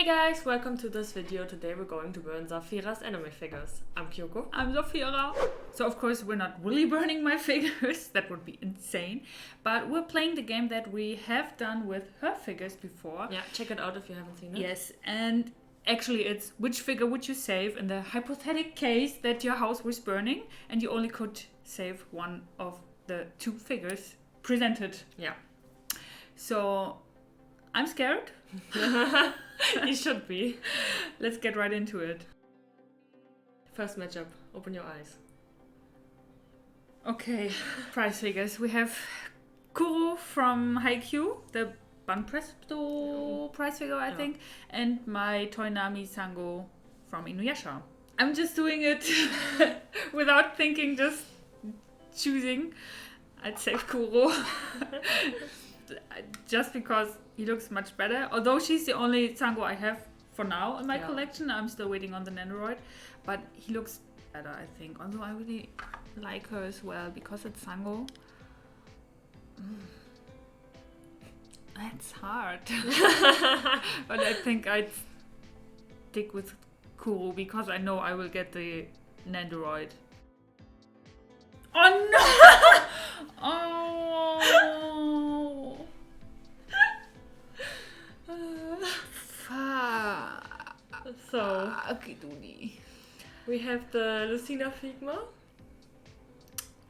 Hey guys, welcome to this video. Today we're going to burn Saphira's anime figures. I'm Kyoko. I'm Saphira. So of course we're not really burning my figures, that would be insane. But we're playing the game that we have done with her figures before. Yeah, check it out if you haven't seen it. Yes, and actually it's which figure would you save in the hypothetical case that your house was burning and you only could save one of the two figures presented. Yeah. So I'm scared. You should be. Let's get right into it. First matchup. Open your eyes. Okay, prize figures. We have Kuru from Haikyuu, the Banpresto prize figure, I think, and my Toinami Sango from Inuyasha. I'm just doing it without thinking, just choosing. I'd save Kuro. Just because he looks much better. Although she's the only Sango I have for now in my collection. I'm still waiting on the Nendoroid. But he looks better, I think. Although I really like her as well because it's Sango. That's hard. But I think I'd stick with Kuru because I know I will get the Nendoroid. Oh no! Oh! So, Akiduni. we have the Lucina Figma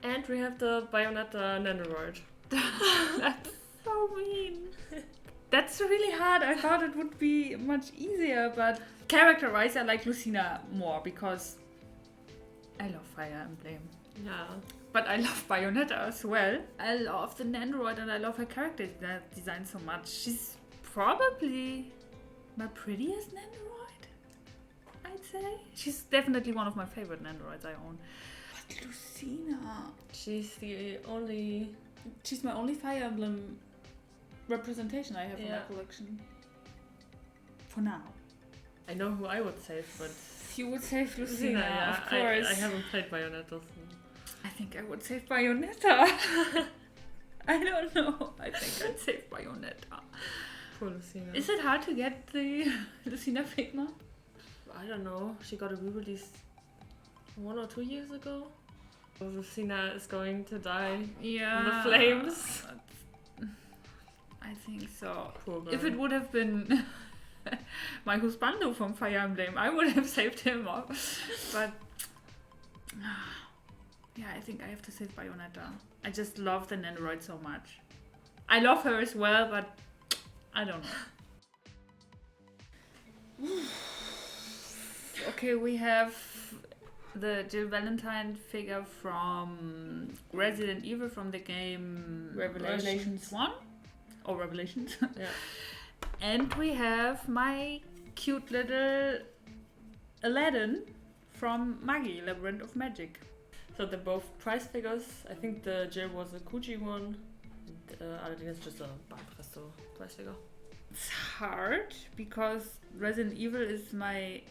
and we have the Bayonetta Nendoroid. That's so mean. That's really hard. I thought it would be much easier, but character-wise I like Lucina more because I love Fire Emblem. Yeah. But I love Bayonetta as well. I love the Nendoroid and I love her character design so much. She's probably my prettiest Nendoroid, I'd say. She's definitely one of my favorite Nendoroids I own. But Lucina... She's my only Fire Emblem representation I have in my Yeah. collection. For now. I know who I would save, but... You would save Lucina, yeah. of course. I haven't played Bayonetta, so... I think I would save Bayonetta. I don't know. I think I'd save Bayonetta. Poor Lucina. Is it hard to get the Lucina Figma? I don't know. She got a re-release 1 or 2 years ago. Lucina is going to die in the flames. I think so. Poor girl. If it would have been my husbando from Fire Emblem, I would have saved him off. But yeah, I think I have to save Bayonetta. I just love the Nendoroid so much. I love her as well, but I don't know. Okay, we have the Jill Valentine figure from Resident Evil from the game Revelations 1 or Revelations. Yeah. And we have my cute little Aladdin from Magi, Labyrinth of Magic. So they're both prize figures. I think the Jill was a Kuji one. Aladdin is just a Banpresto prize figure. It's hard because Resident Evil is my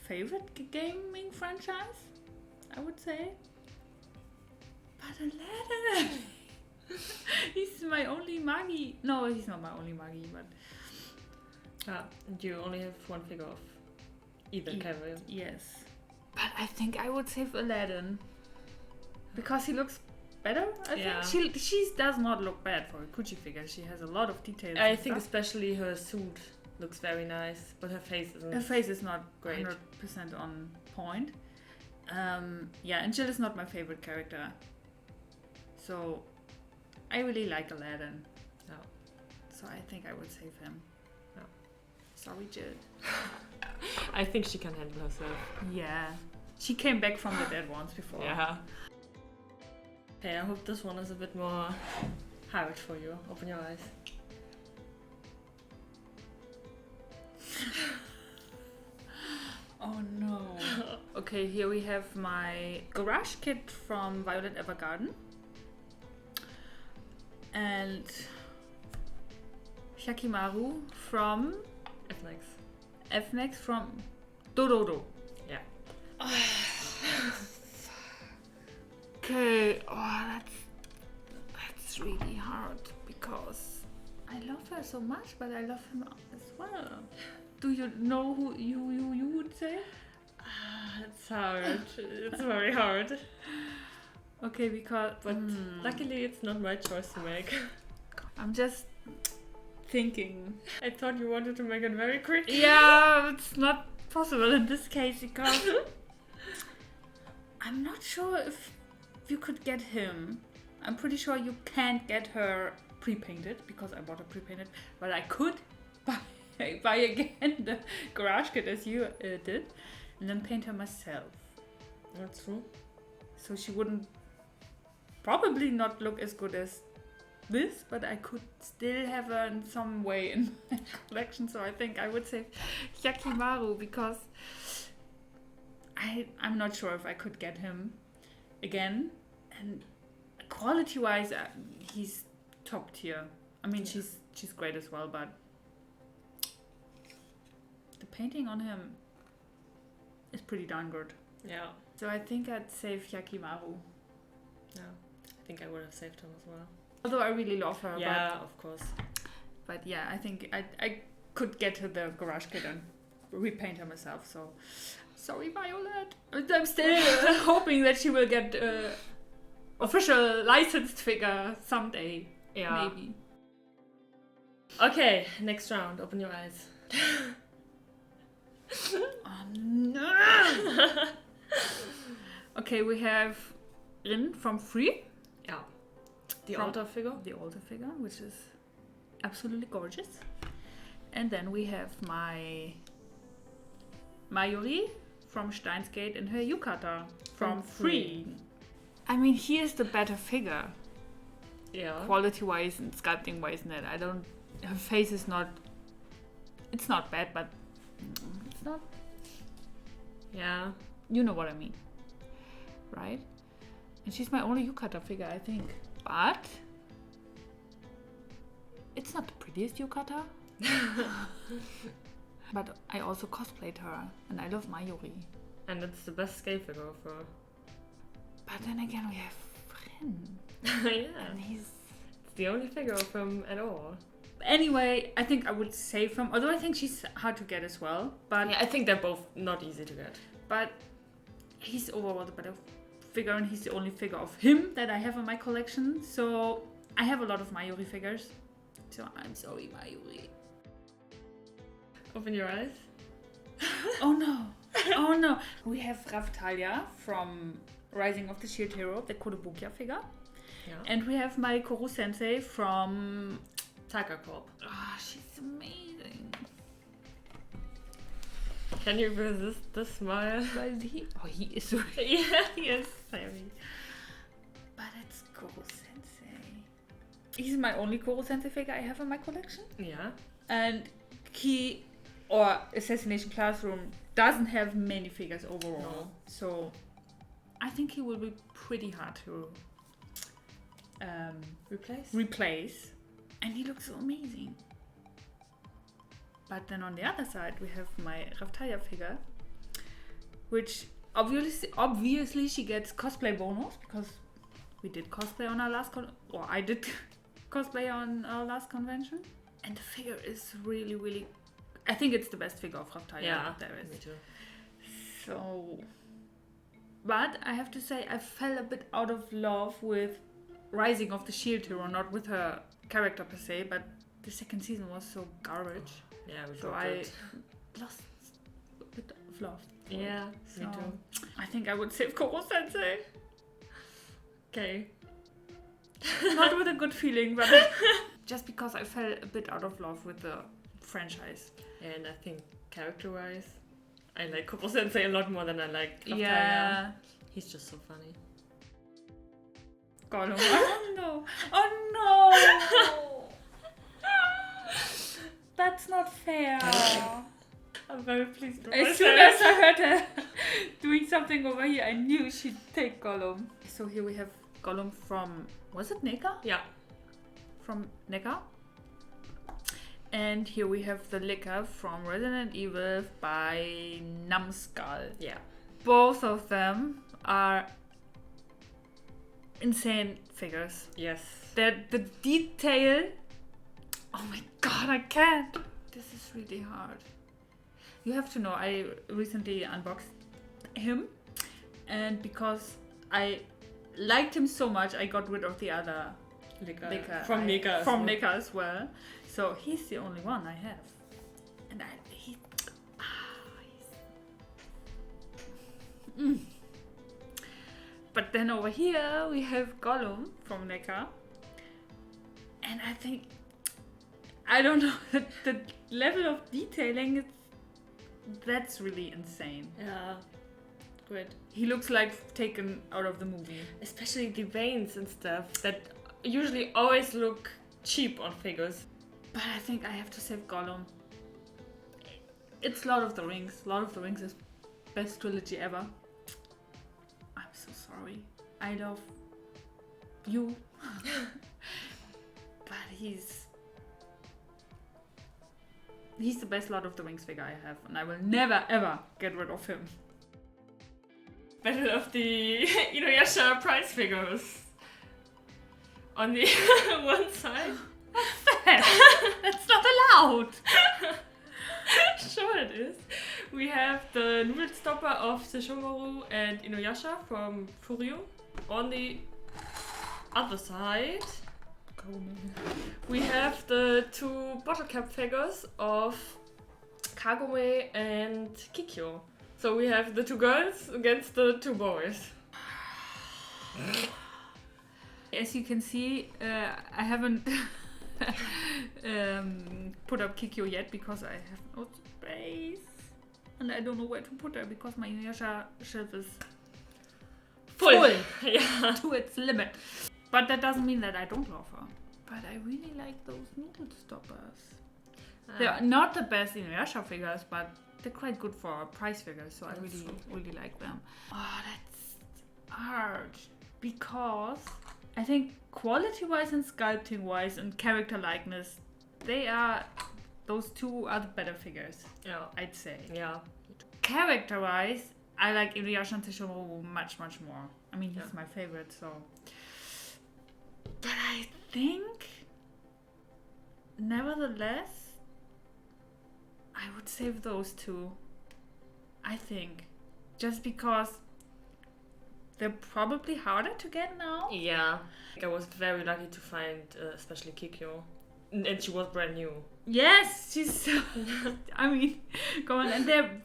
favorite gaming franchise, I would say. But Aladdin, he's my only Magi. No, he's not my only Magi, but And you only have one figure of either character. yes. But I think I would save Aladdin because he looks better. I think she does not look bad for a Kuchi figure. She has a lot of details. I think especially her suit looks very nice, but her face isn't. Her face is not great. 100% on point. Yeah, and Jill is not my favorite character. So I really like Aladdin. No. So I think I would save him. No. Sorry, Jill. I think she can handle herself. Yeah. She came back from the dead once before. Yeah. Okay, I hope this one is a bit more hard for you. Open your eyes. Oh no. Okay, here we have my garage kit from Violet Evergarden. And Shikamaru from FNX from Dododo. Yeah. Okay, that's really hard because I love her so much, but I love him as well. do you know who you would say? It's hard. It's very hard. Okay, But luckily it's not my choice to make. I'm just thinking. I thought you wanted to make it very quick. Yeah, it's not possible in this case because I'm not sure if you could get him. I'm pretty sure you can't get her pre-painted because I bought her pre-painted, but I could buy again the garage kit as you did and then paint her myself. That's true. So she wouldn't probably not look as good as this, but I could still have her in some way in my collection. So I think I would say Shikamaru because I'm not sure if I could get him again. And quality-wise, he's top tier. I mean, she's great as well, but the painting on him is pretty darn good. Yeah. So I think I'd save Shikamaru. Yeah. I think I would have saved him as well. Although I really love her. Yeah, of course. But yeah, I think I could get her the garage kit and repaint her myself. So sorry, Violet. I'm still hoping that she will get official licensed figure someday. Yeah. Maybe. Okay, next round. Open your eyes. Oh no! Okay, we have Rin from Free. Yeah. The older figure. The older figure, which is absolutely gorgeous. And then we have my Mayori from Steins Gate and her yukata from Free. I mean, he is the better figure. Yeah. Quality-wise and sculpting-wise, her face is not... It's not bad, but it's not... Yeah. You know what I mean. Right? And she's my only yukata figure, I think. But... It's not the prettiest yukata. But I also cosplayed her. And I love Mayori. And it's the best scale figure of her. But then again, we have Rin. Yeah. And he's... It's the only figure of him at all. Anyway, I think I would save him. Although I think she's hard to get as well. But yeah, I think they're both not easy to get. But he's overall the better figure, and he's the only figure of him that I have in my collection. So I have a lot of Mayori figures. So I'm sorry, Mayori. Open your eyes. Oh no. Oh no. We have Raphtalia from Rising of the Shield Hero, the Kodobukia figure. Yeah. And we have my Kuru Sensei from Tiger Corp. Ah, she's amazing. Can you resist the smile? But he is so... Yeah, he is very. But it's Koro Sensei. He's my only Koro Sensei figure I have in my collection. Yeah. And he, or Assassination Classroom, doesn't have many figures overall. No. So I think he will be pretty hard to replace. And he looks so amazing. But then on the other side, we have my Raphtalia figure, which obviously she gets cosplay bonus because we did cosplay on our last I did cosplay on our last convention, and the figure is really, really. I think it's the best figure of Raphtalia there is. Me too. So, but I have to say, I fell a bit out of love with Rising of the Shield Hero, not with her character per se, but the second season was so garbage. Yeah, we so I lost a bit of love. Yeah, so me too. I think I would save Koro Sensei. Okay. Not with a good feeling, but just because I fell a bit out of love with the franchise. And I think character-wise, I like Koro Sensei a lot more than I like Raphtalia. Yeah. He's just so funny. Gollum. Oh no. Oh no. That's not fair. I'm very pleased with As soon as I heard her doing something over here, I knew she'd take Gollum. So here we have Gollum from, was it Neka? Yeah. From Neka. And here we have the Licker from Resident Evil by Numbskull. Yeah. Both of them are insane figures. Yes. The detail. Oh my god, I can't. This is really hard. You have to know, I recently unboxed him, and because I liked him so much, I got rid of the other Nika. From Nika. From Nika as well. So he's the only one I have. And But then over here we have Gollum from Nika. And I think, I don't know, the level of detailing, that's really insane. Yeah. Great. He looks like taken out of the movie. Especially the veins and stuff that usually always look cheap on figures. But I think I have to save Gollum. It's Lord of the Rings. Lord of the Rings is best trilogy ever. I'm so sorry. I love you. But he's the best Lord of the Rings figure I have, and I will never ever get rid of him. Battle of the Inuyasha prize figures. On the one side. That's not allowed. Sure it is. We have the Noodle stopper of Shikamaru and Inuyasha from Kuru. On the other side, we have the two bottle cap figures of Kagome and Kikyo. So we have the two girls against the two boys. As you can see, I haven't put up Kikyo yet because I have no space. And I don't know where to put her because my Inuyasha shelf is full. Yeah. To its limit. But that doesn't mean that I don't love her. But I really like those Noodle stoppers. They're not the best Inuyasha figures, but they're quite good for price figures, so I really like them. Oh, that's hard. Because I think quality-wise and sculpting-wise and character likeness, those two are the better figures. Yeah. I'd say. Yeah. Character-wise, I like Inuyasha and Shikamaru much, much more. I mean, he's my favorite, so. But I think, nevertheless, I would save those two. I think. Just because they're probably harder to get now. Yeah. I was very lucky to find especially Kikyo. And she was brand new. Yes, she's so... I mean, come on. And they're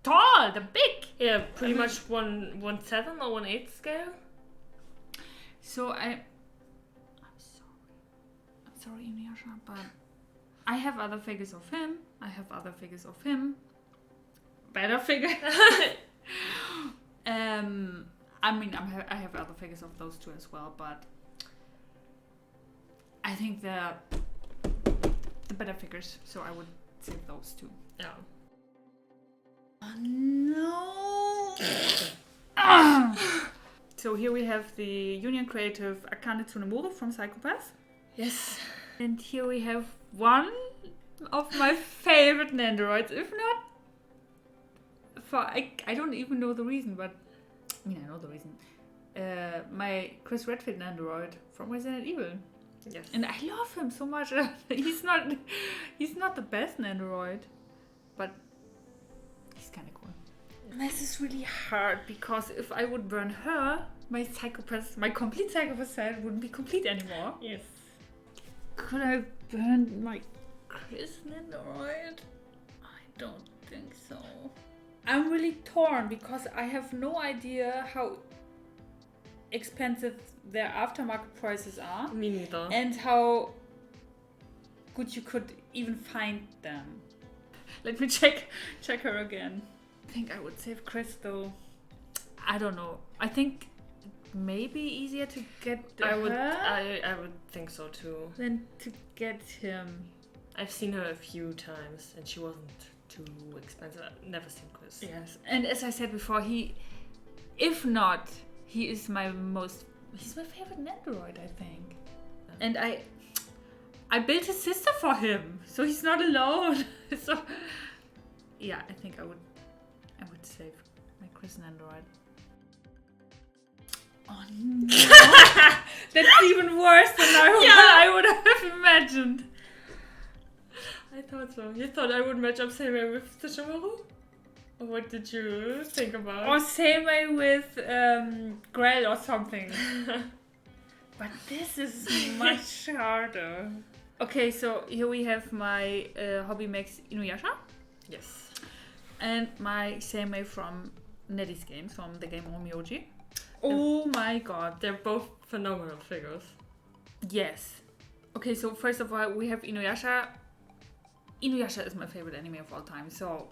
tall, they're big. Yeah, pretty much 1/7 or 1/8 scale. So I'm sorry, Inuyasha, but I have other figures of him. I have other figures of him. Better figure. I have other figures of those two as well, but I think they're the better figures, so I would save those two. Yeah. Oh, no! So here we have the Union Creative Akane Tsunemura from Psychopath. Yes. And here we have one of my favorite Nandoroids, if not I don't even know the reason, but I mean I know the reason. My Chris Redfield Nandoroid from Resident Evil. Yes. And I love him so much. He's not the best Nandoroid, but he's kind of cool. This is really hard because if I would burn her, my complete psychopath set wouldn't be complete anymore. Yes. Could I burn my Chris Nandoroid? I don't think so. I'm really torn because I have no idea how expensive their aftermarket prices are. Me neither. And how good you could even find them. Let me check her again. I think I would save Chris though. I don't know. I think maybe easier to get I her would think so too. than to get him. I've seen her a few times and she wasn't too expensive. I've never seen Chris. Yes. And as I said before, he is my favorite Nandoroid, I think. And I built his sister for him, so he's not alone. So yeah, I think I would save my Chris Nandoroid. Oh no! That's even worse than I would have imagined. I thought so. You thought I would match up Seimei with Sesshomaru? Or what did you think about? Or Seimei with Grell or something. But this is much harder. Okay, so here we have my Hobby Max Inuyasha. Yes. And my Seimei from Netty's games, from the game Romyoji. Oh my god. They're both phenomenal figures. Yes. Okay, so first of all, we have Inuyasha. Inuyasha is my favorite anime of all time, so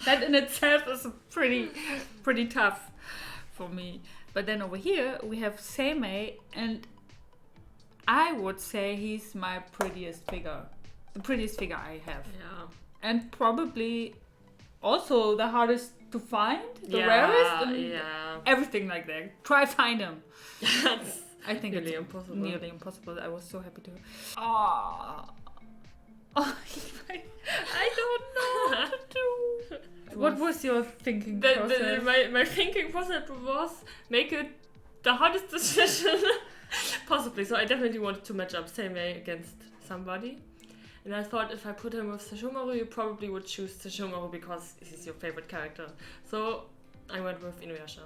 that in itself is pretty tough for me. But then over here, we have Seimei, and I would say he's my prettiest figure. The prettiest figure I have. Yeah. And probably also the hardest to find, the rarest, and everything like that. Try find him. I think nearly it's impossible. Nearly impossible. I was so happy to. Oh, I don't know what to do. What was your thinking process? My thinking process was make it the hardest decision possibly. So I definitely wanted to match up Seimei against somebody. And I thought if I put him with Sesshomaru, you probably would choose Sesshomaru because he's your favorite character. So I went with Inuyasha.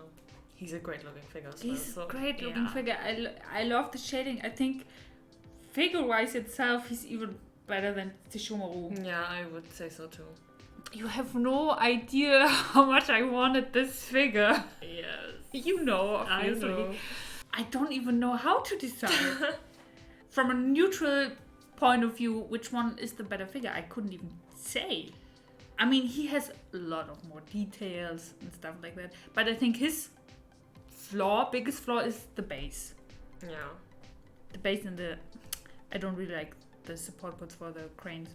He's a great looking figure as well. He's a great looking figure. I love the shading. I think figure-wise itself, he's even better than Sesshomaru. Yeah, I would say so too. You have no idea how much I wanted this figure. Yes. You know, obviously. I know. I don't even know how to decide. From a neutral point of view, which one is the better figure? I couldn't even say. I mean, he has a lot of more details and stuff like that. But I think his biggest flaw is the base. Yeah. The base and the... I don't really like the support parts for the cranes.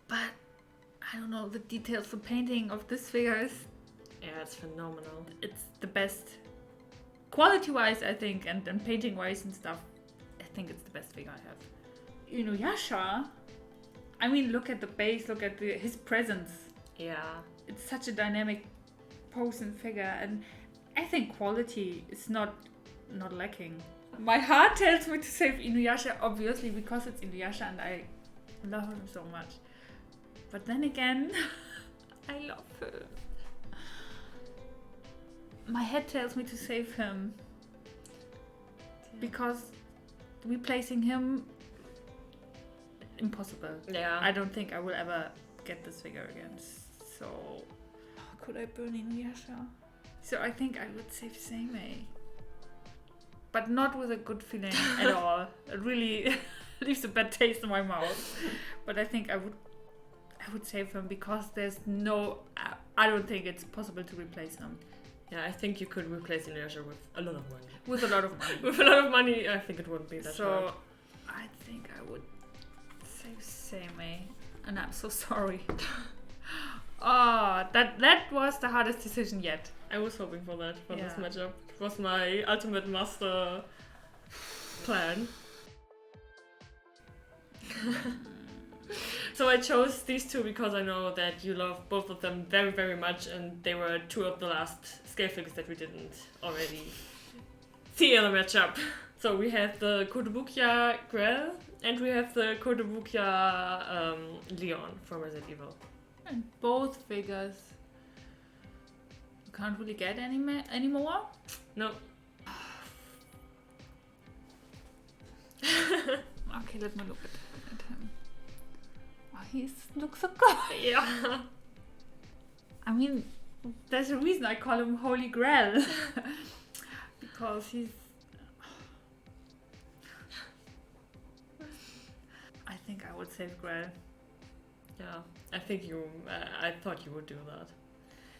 But, I don't know, the details, the painting of this figure is... Yeah, it's phenomenal. It's the best. Quality-wise, I think, and painting-wise and stuff, I think it's the best figure I have. Inuyasha, I mean, look at the base, look at his presence. Yeah. It's such a dynamic pose and figure, and I think quality is not lacking. My heart tells me to save Inuyasha, obviously, because it's Inuyasha and I love him so much. But then again, I love him. My head tells me to save him. Because replacing him, impossible. Yeah. I don't think I will ever get this figure again. So, could I burn Inuyasha? So I think I would save Seimei. But not with a good feeling at all. It really leaves a bad taste in my mouth. But I think I would save him because there's no... I don't think it's possible to replace him. Yeah, I think you could replace Inuyasha with a lot of money. With a lot of money. With a lot of money, I think it wouldn't be that hard. So, I think I would save Seimei. And I'm so sorry. That was the hardest decision yet. I was hoping for that, for this matchup. It was my ultimate master plan. So I chose these two because I know that you love both of them very, very much, and they were two of the last scale figures that we didn't already see in the matchup. So we have the Kotobukiya Grell, and we have the Kotobukiya Leon from Resident Evil. And both figures you can't really get anymore? No. Okay, let me look at him. Oh, he looks so good. Yeah. I mean, there's a reason I call him Holy Grail. Because he's... I think I would save Grail. Yeah, I think I thought you would do that.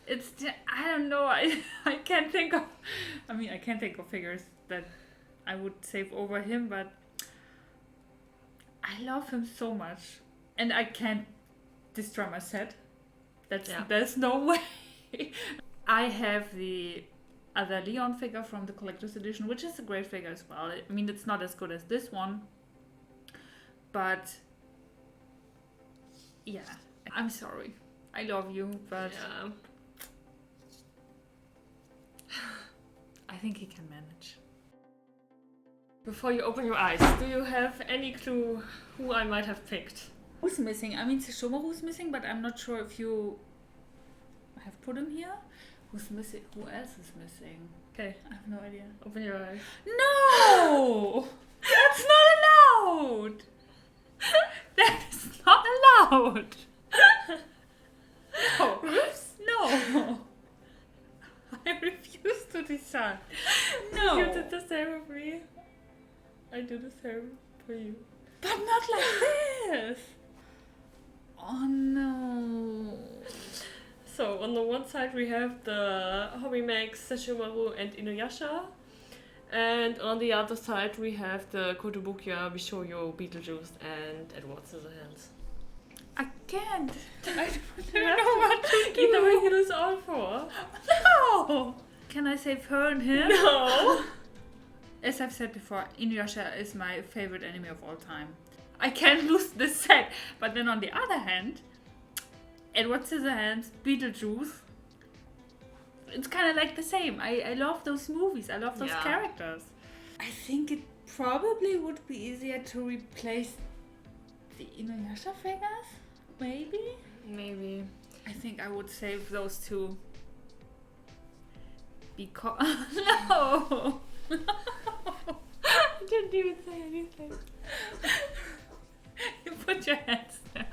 It's just, I don't know, I can't think of... I mean, I can't think of figures that I would save over him, but... I love him so much. And I can't destroy my set. There's no way. I have the other Leon figure from the collector's edition, which is a great figure as well. I mean, it's not as good as this one. But... yeah, I'm sorry. I love you, but... yeah. I think he can manage. before you open your eyes, do you have any clue who I might have picked? Who's missing? I mean, Sesshomaru's missing, but I'm not sure if you have put him here. Who's missing? Who else is missing? Okay, I have no idea. open your eyes. No! That's not allowed! That is not allowed! No! No! I refuse to decide. No! You did the same with me. I do the same for you. But not like this! Oh no! So, on the one side we have the Hobby Max, Sesshomaru and Inuyasha. And on the other side we have the Kotobukiya, Bishoyo, Beetlejuice and Edward Scissorhands. I can't! I You don't have know what to do! Either way you lose all four. No! Can I save her and him? No! As I've said before, Inuyasha is my favorite anime of all time. I can't lose this set. But then on the other hand, Edward Scissorhands, Beetlejuice, it's kind of like the same. I love those movies. I love those characters. I think it probably would be easier to replace the Inuyasha figures. Maybe? Maybe. I think I would save those two. Because... No! I didn't even say anything. You put your hands there.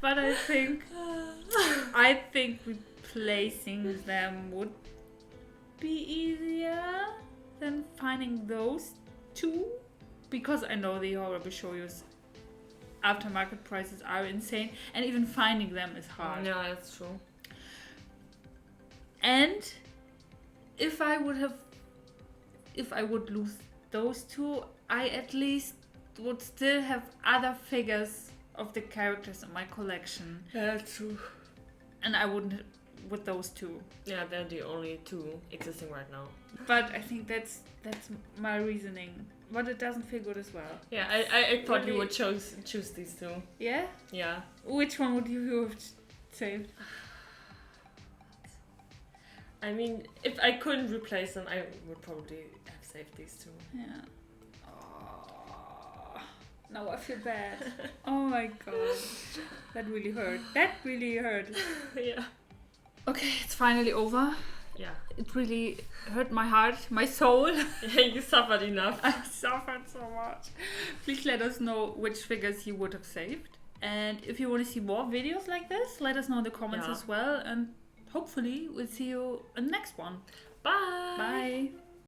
But I think replacing them would be easier than finding those two, because I know the horror Bishoyos aftermarket prices are insane, and even finding them is hard. Yeah, that's true. And if I would lose those two, I at least would still have other figures of the characters in my collection. Yeah, that's true. And I wouldn't with those two. Yeah, they're the only two existing right now. But I think that's my reasoning. But it doesn't feel good as well. Yeah, I thought you Really? would choose these two. Yeah? Yeah. Which one would you have saved? I mean, if I couldn't replace them, I would probably have saved these two. Yeah. Oh, now I feel bad. Oh my god. That really hurt. That really hurt. Yeah. Okay, it's finally over. Yeah. It really hurt my heart, my soul. Yeah, you suffered enough. I suffered so much. Please let us know which figures you would have saved. And if you want to see more videos like this, let us know in the comments as well. And hopefully we'll see you in the next one. Bye. Bye.